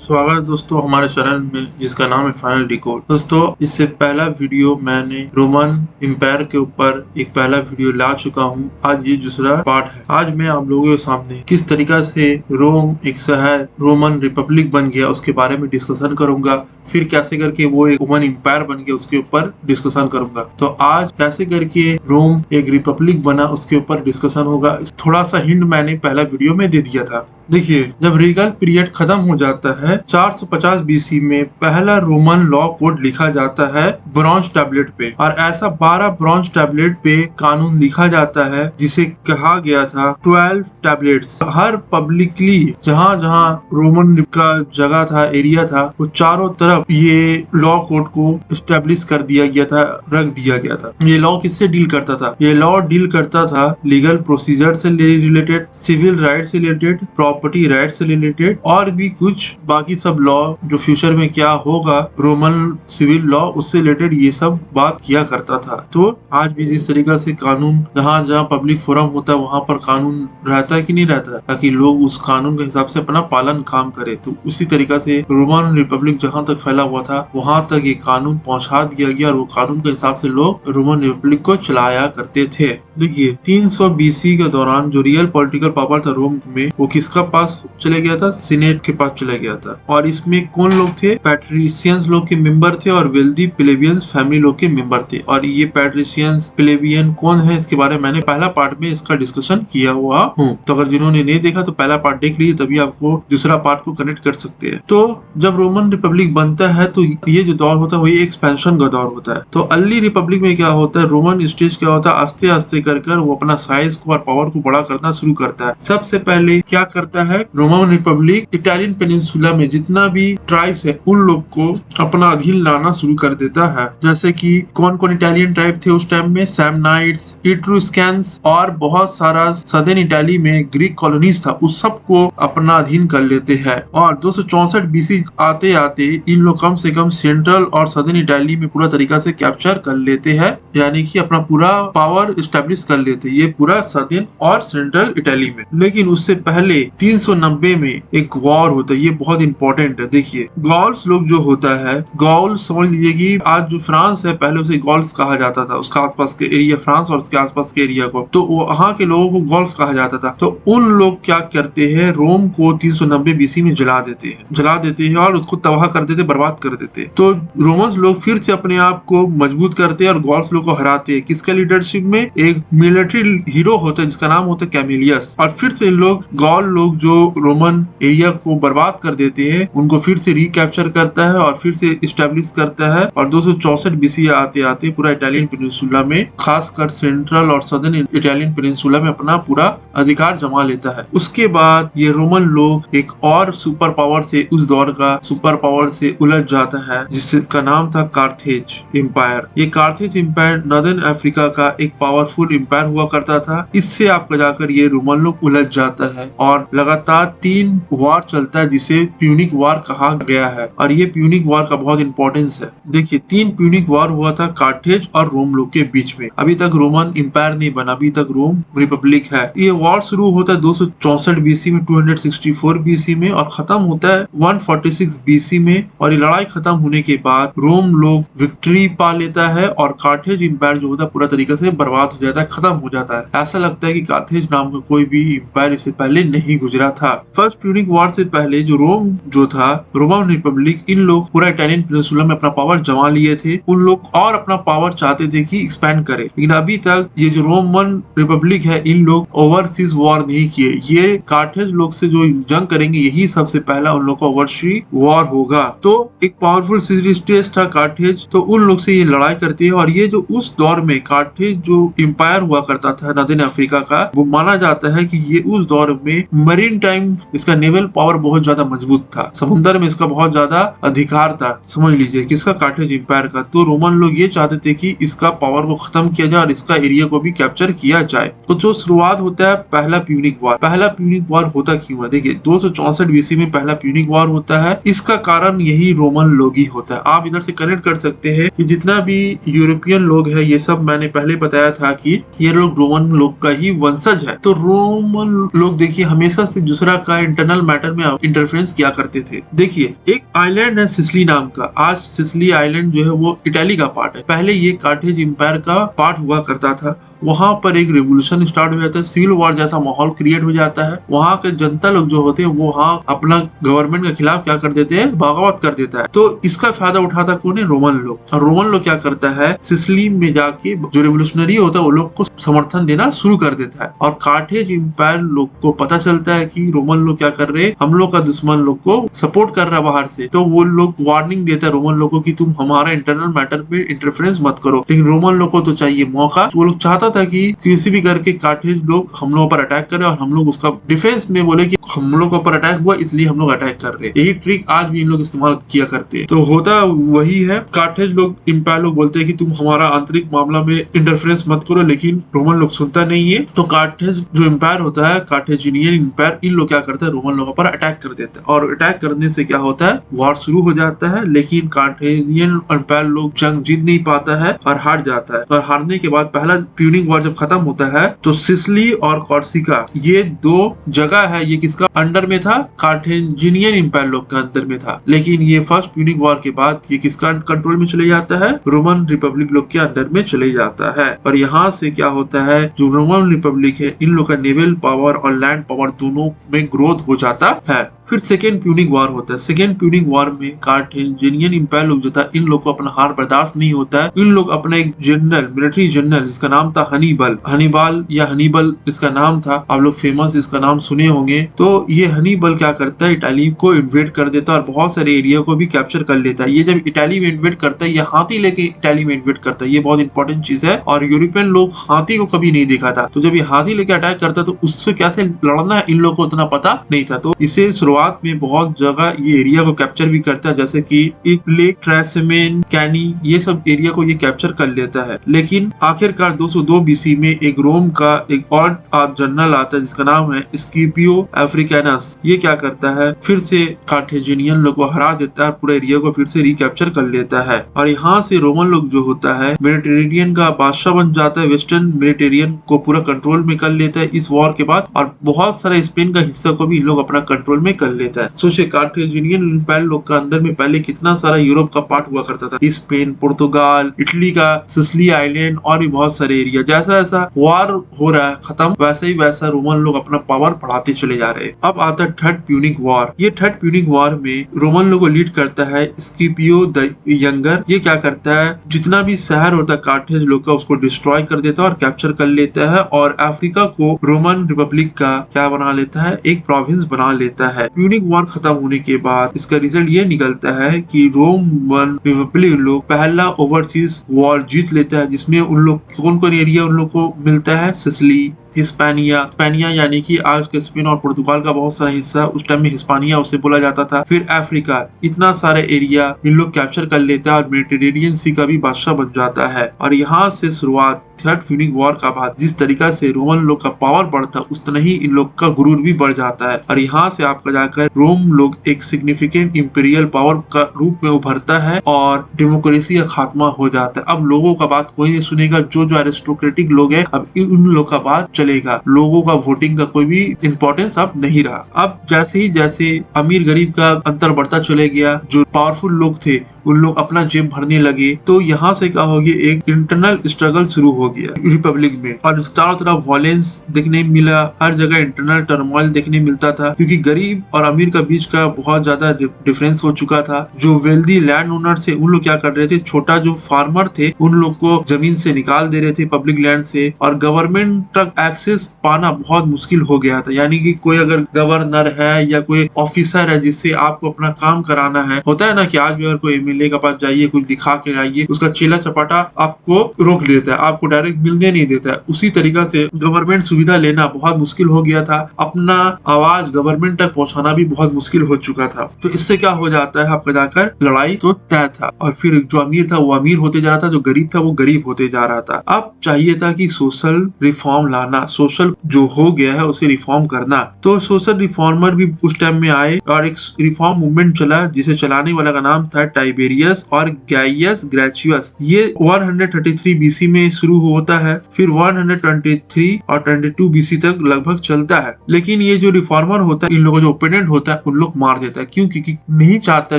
स्वागत है दोस्तों हमारे चैनल में जिसका नाम है फाइनल डिकोड। दोस्तों इससे पहला वीडियो मैंने रोमन एम्पायर के ऊपर एक पहला वीडियो ला चुका हूं। आज ये दूसरा पार्ट है। आज मैं आप लोगों के सामने किस तरीका से रोम एक शहर रोमन रिपब्लिक बन गया उसके बारे में डिस्कशन करूंगा। फिर कैसे करके वो एक रोमन एम्पायर बन गया उसके ऊपर डिस्कशन करूंगा। तो आज कैसे करके रोम एक रिपब्लिक बना उसके ऊपर डिस्कशन होगा। थोड़ा सा हिंट मैंने पहला वीडियो में दे दिया था। देखिए, जब रीगल पीरियड खत्म हो जाता है 450 बीसी में पहला रोमन लॉ कोड लिखा जाता है ब्रॉन्ज टैबलेट पे, और ऐसा 12 ब्रॉन्ज टैबलेट पे कानून लिखा जाता है जिसे कहा गया था 12 टैबलेट्स। हर पब्लिकली जहाँ जहाँ रोमन का जगह था, एरिया था, वो चारों तरफ ये लॉ कोड को स्टेब्लिश कर दिया गया था, रख दिया गया था। ये लॉ किससे डील करता था? ये लॉ डील करता था लीगल प्रोसीजर से रिलेटेड, सिविल राइट से रिलेटेड, प्रॉपर्टी राइट से रिलेटेड, और भी कुछ बाकी सब लॉ जो फ्यूचर में क्या होगा रोमन सिविल लॉ उससे रिलेटेड ये सब बात किया करता था। तो आज भी जिस तरीका से कानून जहाँ जहाँ पब्लिक फोरम होता है वहाँ पर कानून रहता है कि नहीं रहता है, ताकि लोग उस कानून के हिसाब से अपना पालन काम करे। तो उसी तरीका से रोमन रिपब्लिक जहाँ तक फैला हुआ था वहाँ तक ये कानून पहुँचा दिया गया, और वो कानून के हिसाब से लोग रोमन रिपब्लिक को चलाया करते थे। देखिए 300 बीसी के दौरान जो रियल पॉलिटिकल पावर था रोम में वो किसका पास चले गया था? सीनेट के पास चला गया था। और इसमें कौन लोग थे? पैट्रिशियंस लोग के मेंबर थे और वेल्दी प्लेबियंस फैमिली लोग के मेंबर थे। और ये पैट्रिशियंस प्लेबियन कौन है इसके बारे में मैंने पहला पार्ट में इसका डिस्कशन किया हुआ हूँ। तो अगर जिन्होंने नहीं देखा तो पहला पार्ट देख लीजिए, तभी आपको दूसरा पार्ट को कनेक्ट कर सकते हैं। तो जब रोमन रिपब्लिक बनता है तो ये जो दौर होता है वही एक्सपेंशन का दौर होता है। तो अर्ली रिपब्लिक में क्या होता है, रोमन स्टेज क्या होता है, आस्ते आस्ते कर वो अपना साइज को और पावर को बड़ा करना शुरू करता है। सबसे पहले क्या करता है रोमन रिपब्लिक, इटालियन पेनिनसुला में जितना भी ट्राइब्स है उन लोग को अपना अधीन लाना शुरू कर देता है। जैसे कि कौन कौन इटालियन ट्राइब थे उस टाइम में? सैमनाइट्स, इट्रुस्कैंस, और बहुत सारा सदर्न इटाली में ग्रीक कॉलोनीज था, उस सब को अपना अधीन कर लेते हैं। और 264 बीसी आते आते इन लोग कम से कम सेंट्रल और सदर्न इटाली में पूरा तरीका से कैप्चर कर लेते हैं, यानी कि अपना पूरा पावर स्टेब्लिश कर लेते हैं, ये पूरा सदर्न और सेंट्रल इटाली में। लेकिन उससे पहले 390 में एक वॉर होता है, ये बहुत इंपॉर्टेंट है। देखिए गॉल्स लोग जो होता है, गॉल्स समझ लीजिए कि आज जो फ्रांस है पहले उसे गॉल्स कहा जाता था, उसका आसपास के एरिया फ्रांस और उसके आसपास के एरिया को, तो वहाँ के लोगों को गॉल्स कहा जाता था। तो उन लोग क्या करते हैं, रोम को 390 बीसी में जला देते हैं और उसको तबाह कर देते, बर्बाद कर देते। तो रोमन्स लोग फिर से अपने आप को मजबूत करते हैं और गॉल्स लोग को हराते हैं। किसका लीडरशिप में? एक मिलिट्री हीरो होता है जिसका नाम होता है कैमिलियस। और फिर से इन लोग गॉल लोग जो रोमन एरिया को बर्बाद कर देते हैं उनको फिर से रिकैप्चर करता है और फिर से इस्टेब्लिश करता है। और 264 बीसी आते आते पूरा इटालियन पेनिनसुला में, खासकर सेंट्रल और सदर्न इटालियन पेनिनसुला में अपना पूरा अधिकार जमा लेता है। उसके बाद ये रोमन लोग एक और सुपर पावर से, उस दौर का सुपर पावर से उलझ जाता है जिसका नाम था कार्थेज एम्पायर। ये कार्थेज एम्पायर नॉर्दर्न अफ्रीका का एक पावरफुल एम्पायर हुआ करता था। इससे आपका जाकर ये रोमन लोग उलझ जाता है और लगातार 3 वार चलता है जिसे प्यूनिक वार कहा गया है। और ये प्यूनिक वार का बहुत इंपॉर्टेंस है। देखिए 3 प्यूनिक वार हुआ था कार्थेज और रोम लोग के बीच में। अभी तक रोमन एम्पायर नहीं बना, अभी तक रोम रिपब्लिक है। ये वार शुरू होता है 264 बीसी में, 264 बीसी में, और खत्म होता है 146 बीसी में। और ये लड़ाई खत्म होने के बाद रोम लोग विक्ट्री पा लेता है और कार्थेज एम्पायर जो होता है पूरा तरीके से बर्बाद हो जाता है, खत्म हो जाता है। ऐसा लगता है कि कार्थेज नाम का कोई भी एम्पायर इससे पहले नहीं गुजरा था। फर्स्ट प्यूनिक वार से पहले जो रोम जो था, रोमन रिपब्लिक, इन लोग पूरा इटालियन पेनिनसुला में अपना पावर जमा लिए थे। उन लोग और अपना पावर चाहते थे कि एक्सपैंड करे, लेकिन अभी तक ये जो रोमन रिपब्लिक है इन लोग ओवरसीज वॉर नहीं किए। ये कार्थेज लोग से जो जंग करेंगे यही सबसे पहला उन लोग का ओवरसी वॉर होगा। तो एक पावरफुल सिटी स्टेट था कार्थेज, तो उन लोग से ये लड़ाई करती है। और ये जो उस दौर में कार्थेज जो एम्पायर हुआ करता था नॉर्दर्न अफ्रीका का, वो माना जाता है कि ये उस दौर में मरीन टाइम इसका नेवल पावर बहुत ज्यादा मजबूत था, समुद्र में इसका बहुत ज्यादा अधिकार था। समझ लीजिए किसका? कार्थेज एम्पायर का। तो रोमन लोग ये चाहते थे कि इसका पावर को खत्म किया जाए और इसका एरिया को भी कैप्चर किया जाए। तो जो शुरुआत होता है पहला प्यूनिक वार। पहला प्यूनिक वार होता क्यों है? देखिए 264 बीसी में पहला प्यूनिक वार होता है। इसका कारण यही रोमन लोग ही होता है। आप इधर से कनेक्ट कर सकते हैं कि जितना भी यूरोपियन लोग है ये सब मैंने पहले बताया था कि ये लोग रोमन लोग का ही वंशज है। तो रोमन लोग देखिए हमेशा दूसरा से दूसरा का इंटरनल मैटर में इंटरफेरेंस किया करते थे। देखिए, एक आइलैंड है सिसिली नाम का। आज सिसिली आइलैंड जो है वो इटाली का पार्ट है। पहले ये कार्थेज एम्पायर का पार्ट हुआ करता था। वहां पर एक रेवोल्यूशन स्टार्ट हो जाता है, सिविल वॉर जैसा माहौल क्रिएट हो जाता है। वहां के जनता लोग जो होते हैं वो वहां अपना गवर्नमेंट के खिलाफ क्या कर देते हैं, बगावत कर देता है। तो इसका फायदा उठाता कौन है, रोमन लोग। और रोमन लोग क्या करता है, सिसिली में जाके जो रेवोल्यूशनरी होता है वो लोग को समर्थन देना शुरू कर देता है। और कार्थेज एम्पायर लोग को पता चलता है कि रोमन लोग क्या कर रहे हैं, हम लोग का दुश्मन लोग को सपोर्ट कर रहा है बाहर से। तो वो लोग वार्निंग देता है रोमन लोग को कि तुम हमारा इंटरनल मैटर पे इंटरफेरेंस मत करो। लेकिन रोमन लोग को तो चाहिए मौका। वो लोग चाहता था कि किसी भी करके कार्थेज लोग हम लोगों पर अटैक करे और हम लोग उसका डिफेंस में बोले कि हम लोग पर अटैक हुआ इसलिए हम लोग अटैक कर रहे हैं। यही ट्रिक आज भी इन लोग इस्तेमाल किया करते हैं। तो होता वही है, कार्थेज लोग एम्पायर लोग बोलते हैं कि तुम हमारा आंतरिक मामला में इंटरफेरेंस मत करो, लेकिन रोमन लोग सुनता नहीं है। तो कार्थेज जो एम्पायर होता है, कार्थेजिनियन एम्पायर, इन लोग क्या करता है, रोमन लोगों पर अटैक कर देता है। और अटैक करने से क्या होता है, वॉर शुरू हो जाता है। लेकिन कार्थेजिनियन एम्पायर लोग जंग जीत नहीं पाता है और हार जाता है। और हारने के बाद पहला प्यूनिक वॉर जब खत्म होता है तो सिसिली और कॉर्सिका ये दो जगह है, ये किसका अंडर में था, कार्थेजिनियन एम्पायर लोग का अंदर में था। लेकिन ये फर्स्ट प्यूनिक वॉर के बाद ये किसका कंट्रोल में चले जाता है, रोमन रिपब्लिक लोग के अंदर में चले जाता है। और यहाँ से क्या होता है, जो रोमन रिपब्लिक है इन लोग का नेवल पावर और लैंड पावर दोनों में ग्रोथ हो जाता है। फिर सेकेंड प्यूनिक वॉर होता है। सेकेंड प्यूनिक वॉर में कार्थेजिनियन एम्पायर लोग जो था, इन लोग को अपना हार बर्दाश्त नहीं होता है। इन लोग अपना एक जनरल, मिलिट्री जनरल, इसका नाम था हनीबल या हनीबल इसका नाम था। आप लोग फेमस इसका नाम सुने होंगे। तो ये हनीबल क्या करता है, इटाली को इन्वेड कर देता है और बहुत सारे एरिया को भी कैप्चर कर लेता है। ये जब इटाली में इन्वेड करता है, ये हाथी लेके इटाली में इन्वेड करता है। ये बहुत इंपॉर्टेंट चीज है। और यूरोपियन लोग हाथी को कभी नहीं देखा था। तो जब ये हाथी लेके अटैक करता है तो उससे कैसे लड़ना है इन लोग को उतना पता नहीं था। तो इसे शुरुआत में बहुत जगह ये एरिया को कैप्चर भी करता है, जैसे कि एक लेक ट्रेसमेन, कैनी, ये सब एरिया को ये कैप्चर कर लेता है। लेकिन आखिरकार 202 बीसी में एक रोम का एक और जनरल आता है जिसका नाम है स्किपियो अफ्रीकानस। ये क्या करता है, फिर से कार्थेजिनियन लोग को हरा देता है, पूरा एरिया को फिर से रिकैप्चर कर लेता है। और यहाँ से रोमन लोग जो होता है मेडिटेरेनियन का बादशाह बन जाता है, वेस्टर्न मेडिटेरियन को पूरा कंट्रोल में कर लेता है इस वॉर के बाद। और बहुत सारा स्पेन का हिस्सा को भी इन लोग अपना कंट्रोल में कर लेता है। सोचिए, कार्थेजिनियन एम्पायर लोग का अंदर में पहले कितना सारा यूरोप का पार्ट हुआ करता था, स्पेन, पुर्तगाल, इटली का सिसिली आइलैंड और भी बहुत सारे एरिया। जैसा जैसा वॉर हो रहा है खत्म, वैसे ही वैसा रोमन लोग अपना पावर बढ़ाते चले जा रहे हैं। अब आता है थर्ड प्यूनिक वॉर। ये थर्ड प्यूनिक वॉर में रोमन लोग को लीड करता है स्किपियो द यंगर। ये क्या करता है, जितना भी शहर होता है कार्थेज लोग का उसको डिस्ट्रॉय कर देता है और कैप्चर कर लेता है। और अफ्रीका को रोमन रिपब्लिक का क्या बना लेता है, एक प्रोविंस बना लेता है। प्यूनिक वॉर खत्म होने के बाद इसका रिजल्ट ये निकलता है कि रोमन रिपब्लिक लोग पहला ओवरसीज वॉर जीत लेता है, जिसमें उन लोग कौन कौन एरिया उन लोग को मिलता है, सिसिली, हिस्पानिया यानी कि आज के स्पेन और पुर्तगाल का बहुत सारा हिस्सा, उस टाइम में हिस्पानिया उसे बोला जाता था। फिर अफ्रीका, इतना सारा एरिया इन लोग कैप्चर कर लेता है और मेडिटेरेनियन सी का भी बादशाह बन जाता है। और यहाँ से शुरुआत थर्ड प्यूनिक वॉर का बाद जिस तरीका से रोमन लोग का पावर बढ़ता उस तरह ही इन लोग का गुरूर भी बढ़ जाता है। और यहाँ से आपका जाकर रोम लोग एक सिग्निफिकेंट इंपीरियल पावर का रूप में उभरता है और डेमोक्रेसी का खात्मा हो जाता है। अब लोगों का बात कोई नहीं सुनेगा, जो एरिस्टोक्रेटिक लोग हैं अब उन लोग का बात चलेगा। लोगों का वोटिंग का कोई भी इंपॉर्टेंस अब नहीं रहा। अब जैसे अमीर गरीब का अंतर बढ़ता चले गया, जो पावरफुल लोग थे उन लोग अपना जेब भरने लगे। तो यहाँ से क्या हो गया, एक इंटरनल स्ट्रगल शुरू हो गया रिपब्लिक में। और चारों तरफ वॉयलेंस देखने मिला, हर जगह इंटरनल टर्मोइल देखने मिलता था, क्योंकि गरीब और अमीर का बीच का बहुत ज्यादा डिफरेंस हो चुका था। जो वेल्दी लैंड ओनर थे उन लोग क्या कर रहे थे, छोटा जो फार्मर थे उन लोग को जमीन से निकाल दे रहे थे पब्लिक लैंड से। और गवर्नमेंट तक एक्सेस पाना बहुत मुश्किल हो गया था। यानी कि कोई अगर गवर्नर है या कोई ऑफिसर है जिससे आपको अपना काम कराना है, होता है ना कि आज भी अगर कोई एमएलए के पास जाइए, कुछ दिखा के आइए, उसका चेला चपाटा आपको रोक देता है, आपको डायरेक्ट मिलने नहीं देता है। उसी तरीका से गवर्नमेंट सुविधा लेना बहुत मुश्किल हो गया था, अपना आवाज गवर्नमेंट तक पहुंचाना भी बहुत मुश्किल हो चुका था। तो इससे क्या हो जाता है, आपका जाकर लड़ाई तो तय था। और फिर जो अमीर था वो अमीर होते जा रहा था, जो गरीब था वो गरीब होते जा रहा था। अब चाहिए था कि सोशल रिफॉर्म लाना, सोशल जो हो गया है उसे रिफॉर्म करना। तो सोशल रिफॉर्मर भी उस टाइम में आए और एक रिफॉर्म मूवमेंट चला जिसे चलाने वाला का नाम था टाइबेरियस और गाइयस ग्रेचुअस। ये 133 बीसी में शुरू होता है, फिर 123 और 22 बीसी तक लगभग चलता है। लेकिन ये जो रिफॉर्मर होता है, इन लोगों जो ओपोनेंट होता है, उन लोग मार देता है। क्यों? क्योंकि नहीं चाहता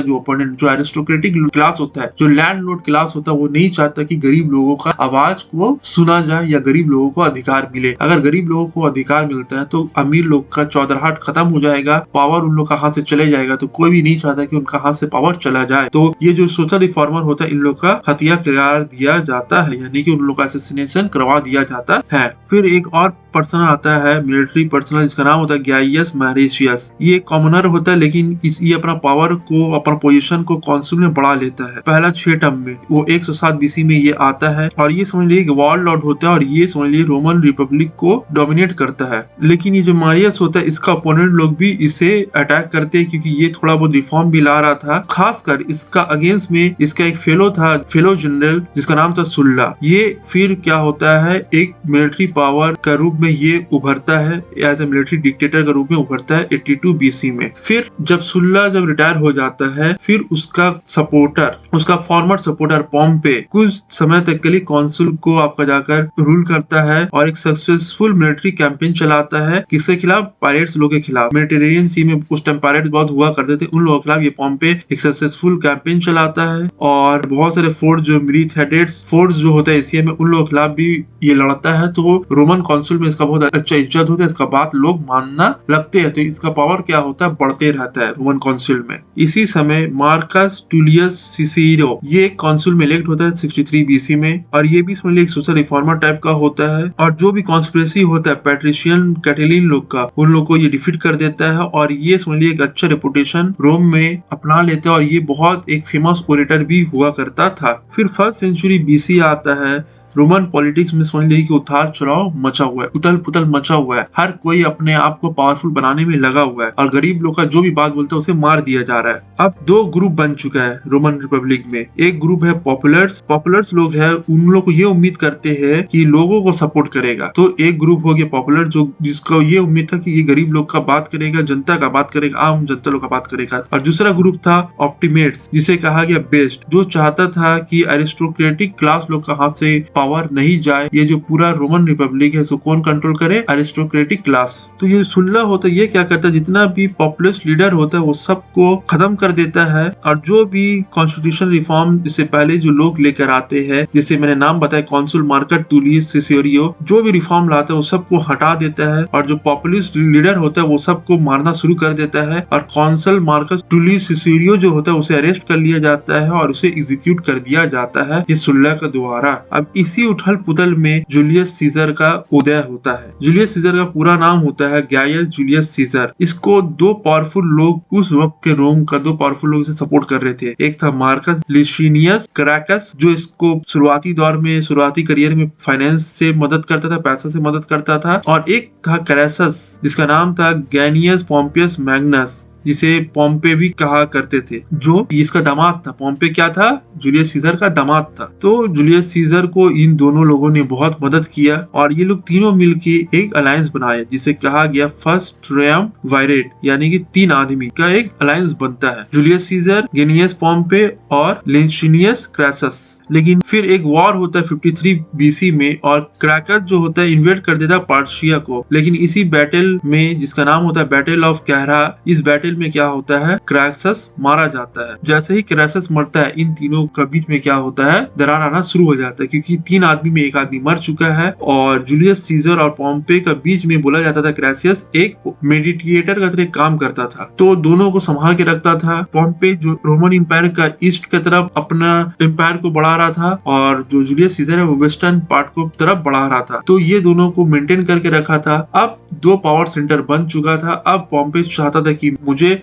जो ओपोनेंट, जो एरिस्टोक्रेटिक क्लास होता है, जो लैंडलॉर्ड क्लास होता है, वो नहीं चाहता कि गरीब लोगों का आवाज को सुना जाए या गरीब लोगों को अधिकार मिले। अगर गरीब लोगों को अधिकार मिलता है तो अमीर लोग का चौधराहट खत्म हो जाएगा, पावर उन लोग का हाथ से चले जाएगा। तो कोई भी नहीं चाहता कि उनका हाथ से पावर चला जाए। तो ये जो सोशल रिफॉर्मर होता है, इन लोग का हत्या करार दिया जाता है, यानी कि उन लोग का असैसिनेशन करवा दिया जाता है। फिर एक और पर्सन आता है, मिलिट्री पर्सनल, जिसका नाम होता है गाइयस मैरिशियस। ये कॉमनर होता है, लेकिन ये अपना पावर को, अपना पोजीशन को काउंसिल में बढ़ा लेता है। पहला 6 टर्म में वो 107 बीसी में ये आता है और ये समझ लीजिए वॉर लॉर्ड होता है और ये समझ लीजिए रोमन रिपब्लिक को डोमिनेट करता है। लेकिन ये जो मारियस होता है, इसका ओपोनेंट लोग भी इसे अटैक करते हैं, क्योंकि ये थोड़ा बहुत रिफॉर्म भी ला रहा था। खासकर इसका अगेंस्ट में इसका एक फेलो था, फेलो जनरल, जिसका नाम था सुल्ला। ये फिर क्या होता है, एक मिलिट्री पावर का रूप में ये उभरता है, एज ए मिलिट्री डिक्टेटर का रूप में उभरता है 82 बीसी में। फिर जब सुल्ला जब रिटायर हो जाता है, फिर उसका सपोर्टर, उसका फॉर्मर सपोर्टर पॉम्पे कुछ समय तक के लिए कॉन्सुल को आपका जाकर रूल करता है और एक सक्सेसफुल मिलिट्री कैंपेन चलाता है। किसके खिलाफ? पायरेट्स लोगों के खिलाफ। मेडिटेरियन सी में उस टाइम पायरेट्स बहुत हुआ करते थे, उन लोगों के खिलाफ ये पॉम्पे एक सक्सेसफुल कैंपेन चलाता है और बहुत सारे फोर्ट जो मिलिथेडेट्स फोर्ट्स जो होता है एशिया में, उन लोगों के खिलाफ भी ये लड़ता है। तो रोमन कॉन्सुल में इसका बहुत अच्छा इज्जत होता है, इसका बात लोग मानना लगते हैं। तो इसका पावर क्या होता है, बढ़ते रहता है रोमन कॉन्सुल में। इसी समय मार्कस टूलियस सिसीरो ये कॉन्सुल में इलेक्ट होता है 63 बीसी में और ये भी समझ लीजिए एक सोशल रिफॉर्मर टाइप का होता है। और जो भी कॉन्स्पिरेसी होता है पैट्रिशियन कैटेलिन लोग का, उन लोग को ये डिफीट कर देता है और ये समझ लीजिए एक अच्छा रेपुटेशन रोम में अपना लेता है और ये बहुत एक फेमस ओरेटर भी हुआ करता था। फिर 1st सेंचुरी बीसी आता है। रोमन पॉलिटिक्स में समझ लीजिए कि उतार चढ़ाव मचा हुआ है, उथल पुथल मचा हुआ है। हर कोई अपने आप को पावरफुल बनाने में लगा हुआ है और गरीब लोग का जो भी बात बोलता है उसे मार दिया जा रहा है। अब 2 ग्रुप बन चुका है रोमन रिपब्लिक में। एक ग्रुप है पॉपुलर्स। पॉपुलर्स लोग है, उन लोग को ये उम्मीद करते हैं कि लोगों को सपोर्ट करेगा। तो एक ग्रुप हो गया पॉपुलर, जो जिसको ये उम्मीद था कि ये गरीब लोग का बात करेगा, जनता का बात करेगा, आम जनता लोग का बात करेगा। और दूसरा ग्रुप था ऑप्टिमेट्स, जिसे कहा गया बेस्ट, जो चाहता था कि एरिस्टोक्रेटिक क्लास लोग का हाथ से पावर नहीं जाए। ये जो पूरा रोमन रिपब्लिक है, सो कौन कंट्रोल करे? Aristocratic class. तो ये सुल्ला होता है, ये क्या करता है, जितना भी पॉपुलिस्ट लीडर होता है वो सबको खत्म कर देता है और जो भी कॉन्स्टिट्यूशन रिफॉर्म इससे पहले जो लोग लेकर आते हैं, जैसे मैंने नाम बताया कॉन्सुल मार्कस टूलियस सिसेरियो, जो भी रिफॉर्म लाता है वो सबको हटा देता है और जो पॉपुलिस्ट लीडर होता है वो सबको मारना शुरू कर देता है और कॉन्सल मार्कस टूलियस सिसेरियो जो होता है उसे अरेस्ट कर लिया जाता है और उसे एग्जीक्यूट कर दिया जाता है ये सुल्ला के द्वारा। अब इसी उठल पुतल में जूलियस सीजर का उदय होता है। जूलियस सीजर का पूरा नाम होता है गायस जूलियस सीजर। इसको 2 पावरफुल लोग उस वक्त के रोम का 2 पावरफुल लोग इसे सपोर्ट कर रहे थे। एक था मार्कस लिसिनियस क्राकस, जो इसको शुरुआती दौर में, शुरुआती करियर में फाइनेंस से मदद करता था, पैसा से मदद करता था। और एक था क्रेसस, जिसका नाम था गैनियस पॉम्पियस मैग्नस, जिसे पॉम्पे भी कहा करते थे, जो इसका दामाद था। पॉम्पे क्या था? जूलियस सीजर का दामाद था। तो जूलियस सीजर को इन दोनों लोगों ने बहुत मदद किया और ये लोग तीनों मिलके एक अलायंस बनाया, जिसे कहा गया फर्स्ट ट्रायम्विरेट, यानी कि 3 आदमी का एक अलायंस बनता है, जूलियस सीजर, गेनियस पॉम्पे और लिसिनियस क्रेसस। लेकिन फिर एक वॉर होता है 53 बीसी में और क्रैकस जो होता है इन्वेड कर देता है पर्शिया को। लेकिन इसी बैटल में, जिसका नाम होता है बैटल ऑफ कैहरा, इस बैटल में क्या होता है, क्रैक्सस मारा जाता है। जैसे ही क्रैक्सस मरता है, इन तीनों के बीच में क्या होता है, दरार आना शुरू हो जाता है, क्योंकि 3 आदमी में एक आदमी मर चुका है। और जूलियस सीजर और पॉम्पे का बीच में बोला जाता था क्रैसियस एक मेडिटेटर का तरह काम करता था, तो दोनों को संभाल के रखता था। पॉम्पे जो रोमन इंपायर का ईस्ट की तरफ अपना इंपायर को बढ़ा रहा था और जो जूलियस सीजर है वो वेस्टर्न पार्ट को तरफ बढ़ा रहा था, तो ये दोनों को मेंटेन करके रखा था। अब 2 पावर सेंटर बन चुका था। अब पॉम्पे चाहता था कि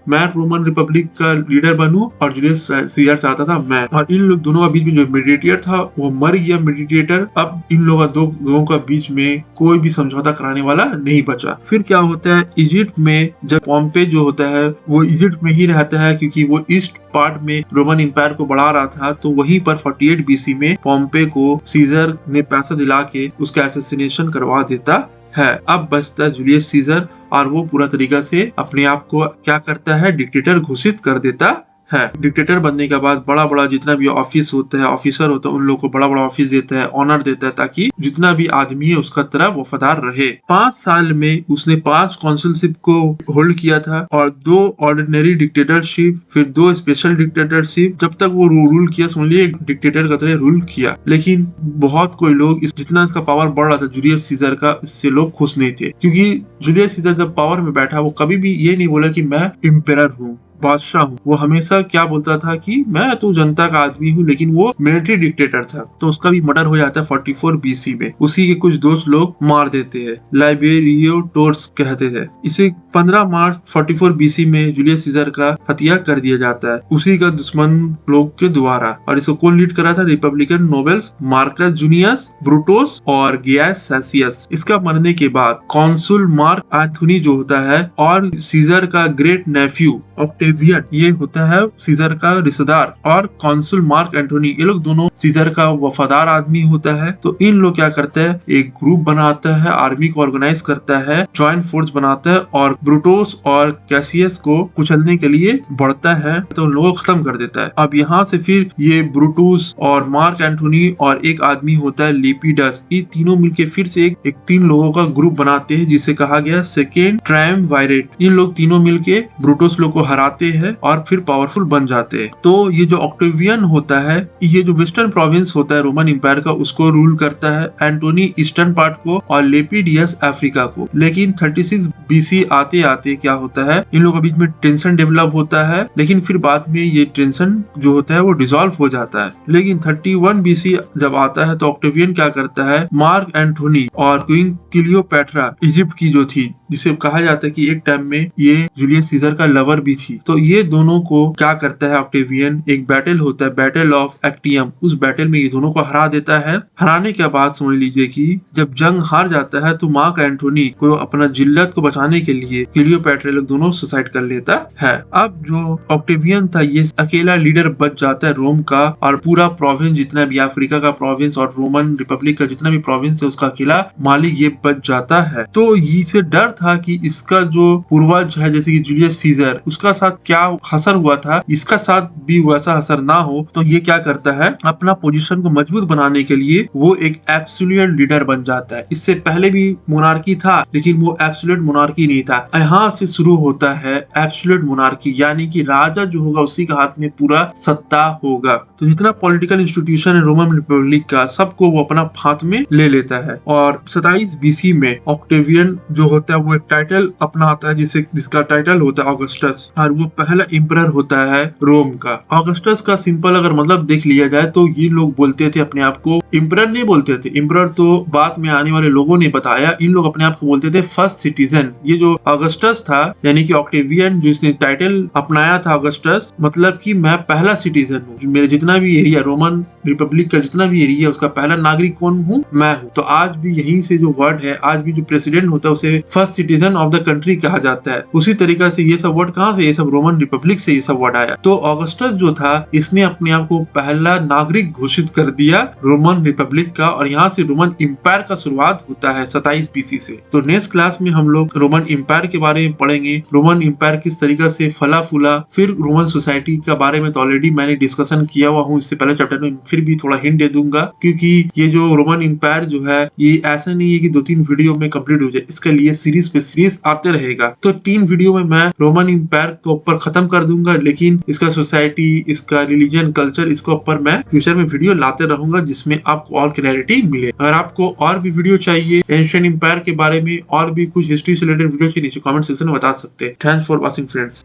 मैं रोमन रिपब्लिक का लीडर बनूं और जूलियस सीजर चाहता था मैं। और इन लोग दोनों का बीच में जो मेडिटेटर था वो मर गया मेडिटेटर। अब इन लोगों का बीच में कोई भी समझौता कराने वाला नहीं बचा। फिर क्या होता है, इजिप्ट में जब पॉम्पे जो होता है वो इजिप्ट में ही रहता है, क्योंकि वो ईस्ट पार्ट में रोमन इंपायर को बढ़ा रहा था, तो वहीं पर 48 बीसी में पॉम्पे को सीजर ने पैसा दिला के उसका असैसिनेशन करवा देता है। अब बचता है जूलियस सीजर और वो पूरा तरीका से अपने आप को क्या करता है, डिक्टेटर घोषित कर देता है। डिक्टेटर बनने के बाद बड़ा बड़ा जितना भी ऑफिस होता है, ऑफिसर होता है, उन लोगों को बड़ा बड़ा ऑफिस देता है, ऑनर देता है, ताकि जितना भी आदमी है उसका तरफ वफादार रहे। 5 साल में उसने 5 काउंसिलशिप को होल्ड किया था और 2 ऑर्डिनरी डिक्टेटरशिप, फिर 2 स्पेशल डिक्टेटरशिप। जब तक वो रूल किया, समझ लिए डिक्टेटर का तरह रूल किया। लेकिन बहुत कोई लोग जितना इसका पावर बढ़ रहा था जूलियस सीजर का, इससे लोग खुश नहीं थे, क्योंकि जूलियस सीजर जब पावर में बैठा वो कभी भी ये नहीं बोला कि मैं इम्पेरर हूँ, बादशाह हूँ। वो हमेशा क्या बोलता था कि मैं तो जनता का आदमी हूँ, लेकिन वो मिलिट्री डिक्टेटर था। तो उसका भी मर्डर हो जाता है 44 BC में। उसी के कुछ दोस्त लोग मार देते हैं, लाइबेरियो टोर्स कहते थे इसे। 15 मार्च 44 BC में जूलियस सीजर का हत्या कर दिया जाता है उसी का दुश्मन लोग के द्वारा। और इसको कौन लीड करा था? रिपब्लिकन नोबल्स मार्कस जूनियस ब्रूटोस और गैस सैसियस। इसका मरने के बाद कॉन्सुल मार्क एंथोनी जो होता है और सीजर का ग्रेट नेफ्यू ऑक्टेवियन, ये होता है सीजर का रिश्तेदार, और कॉन्सुल मार्क एंटोनी, ये लोग दोनों सीजर का वफादार आदमी होता है। तो इन लोग क्या करते हैं, एक ग्रुप बनाता है, आर्मी को ऑर्गेनाइज करता है, जॉइंट फोर्स बनाता है और ब्रूटोस और कैसियस को कुचलने के लिए बढ़ता है, तो उन लोगों को खत्म कर देता है। अब यहाँ से फिर ये ब्रूटूस और मार्क एंटोनी और एक आदमी होता है लेपिडस, ये तीनों मिलके फिर से एक 3 लोगों का ग्रुप बनाते हैं, जिसे कहा गया सेकेंड ट्रायम्विरेट। इन लोग तीनों मिलके ब्रूटोस लोग को हराते हैं और फिर पावरफुल बन जाते हैं। तो ये जो ऑक्टेवियन होता है, ये जो वेस्टर्न प्रोविंस होता है रोमन एम्पायर का, उसको रूल करता है। एंटोनी ईस्टर्न पार्ट को और लेपिडियस अफ्रीका को। लेकिन 36 BC आते आते क्या होता है, इन लोगों के बीच में टेंशन डेवलप होता है, लेकिन फिर बाद में ये टेंशन जो होता है वो डिसॉल्व हो जाता है। लेकिन 31 BC जब आता है तो ऑक्टेवियन क्या करता है, मार्क एंटोनी और क्वीन क्लियोपैट्रा इजिप्ट की जो थी, जिसे कहा जाता है कि एक टाइम में ये जूलियस सीजर का लवर भी थी, तो ये दोनों को क्या करता है ऑक्टेवियन, एक बैटल होता है, बैटल ऑफ एक्टियम, उस बैटल में ये दोनों को हरा देता है। हराने के बाद समझ लीजिए कि जब जंग हार जाता है तो मार्क एंटोनी को अपना जिल्लत को बचाने के लिए क्लियोपैट्रा लोग दोनों सुसाइड कर लेता है। अब जो ऑक्टेवियन था ये अकेला लीडर बच जाता है रोम का, और पूरा प्रोविंस जितना भी अफ्रीका का प्रोविंस और रोमन रिपब्लिक का जितना भी प्रोविंस है उसका अकेला मालिक ये बच जाता है। तो इसे डर था कि इसका जो पूर्वज है जैसे कि जूलियस सीजर, उसका साथ क्या असर हुआ था, इसका साथ भी वैसा असर ना हो। तो ये क्या करता है, अपना पोजीशन को मजबूत बनाने के लिए वो एक एब्सोल्यूट लीडर बन जाता है। इससे पहले भी मोनार्की था, लेकिन वो एब्सोल्यूट मोनार्की नहीं था। यहाँ से शुरू होता है एब्सोल्यूट मोनार्की, यानी कि राजा जो होगा उसी के हाथ में पूरा सत्ता होगा। तो जितना पॉलिटिकल इंस्टीट्यूशन है रोमन रिपब्लिक का, सबको वो अपना हाथ में ले लेता है। और 27 BC में ऑक्टेवियन जो होता है वो एक टाइटल अपनाता है, जिसका टाइटल होता है ऑगस्टस, और वो पहला एम्परर होता है रोम का। ऑगस्टस का सिंपल अगर मतलब देख लिया जाए तो ये लोग बोलते थे अपने आप को, एम्परर नहीं बोलते थे, एम्परर तो बाद में आने वाले लोगों ने बताया, इन लोग अपने आप को बोलते थे फर्स्ट सिटीजन। ये जो ऑगस्टस था यानी कि ऑक्टेवियन जिसने टाइटल अपनाया था ऑगस्टस, मतलब कि मैं पहला सिटीजन हूँ, मेरे जितना भी एरिया रोमन रिपब्लिक का जितना भी एरिया उसका पहला नागरिक कौन हूँ, मैं हूँ। तो आज भी यहीं से जो वर्ड है, आज भी जो प्रेसिडेंट होता है उसे first citizen of the country कहा जाता है। उसी तरीका से ये सब वर्ड कहाँ से, ये सब रोमन रिपब्लिक से ये सब वर्ड आया। तो ऑगस्टस जो था इसने अपने आप को पहला नागरिक घोषित कर दिया रोमन रिपब्लिक का, और यहाँ से रोमन एम्पायर का शुरुआत होता है 27 BC से। तो नेक्स्ट क्लास में हम लोग रोमन एम्पायर के बारे में पढ़ेंगे, रोमन एम्पायर किस तरीका से फला फूला। फिर रोमन सोसाइटी के बारे में तो ऑलरेडी मैंने डिस्कशन किया हुआ हूँ इससे पहले चैप्टर में, फिर भी थोड़ा हिंट दे दूंगा, क्योंकि ये जो रोमन एम्पायर जो है ये ऐसा नहीं है कि 2-3 वीडियो में कंप्लीट हो जाए, इसके लिए सीरीज पे सीरीज आते रहेगा। तो 3 वीडियो में मैं रोमन एम्पायर के ऊपर खत्म कर दूंगा, लेकिन इसका सोसाइटी, इसका रिलीजन, कल्चर, इसके ऊपर मैं फ्यूचर में वीडियो लाते रहूंगा जिसमें आपको और क्लैरिटी मिले। अगर आपको और भी वीडियो चाहिए एंशिएंट एम्पायर के बारे में और भी कुछ हिस्ट्री से रिलेटेड वीडियो के नीचे कमेंट सेक्शन में बता सकते हैं। Thanks for watching friends.